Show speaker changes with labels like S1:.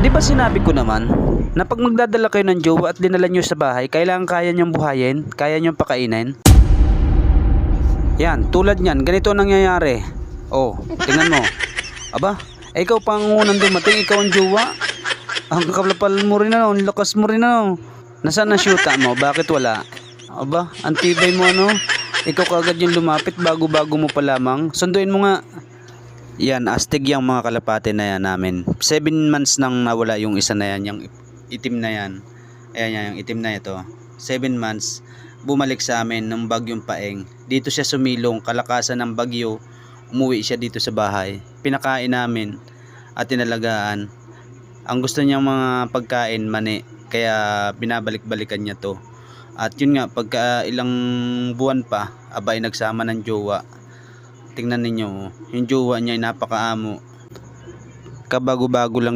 S1: Di ba sinabi ko naman na pag magdadala kayo ng jowa at dinala nyo sa bahay, kailangan kaya nyong buhayin, kaya nyong pakainin? Yan, tulad nyan, ganito ang nangyayari. Oh, tingnan mo. Aba, ikaw pang unang dumating, ikaw ang jowa. Ang kapal mo rin ang lakas mo rin Nasaan ang syuta mo? Bakit wala? Aba, ang tibay mo Ikaw kaagad yung lumapit bago-bago mo pa lamang. Sunduin mo nga. Yan, astig yung mga kalapate na yan namin. 7 months nang nawala yung isa na yan, yung itim na yan. Ayan yan, yung itim na ito. 7 months, bumalik sa amin ng bagyong Paeng. Dito siya sumilong, kalakasan ng bagyo. Umuwi siya dito sa bahay. Pinakain namin at tinalagaan. Ang gusto niyang mga pagkain, mani. Kaya binabalik-balikan niya to. At yun nga, pagka ilang buwan pa, abay nagsama ng jowa. Tingnan ninyo, yung jowa niya ay napakaamo. Kabago-bago lang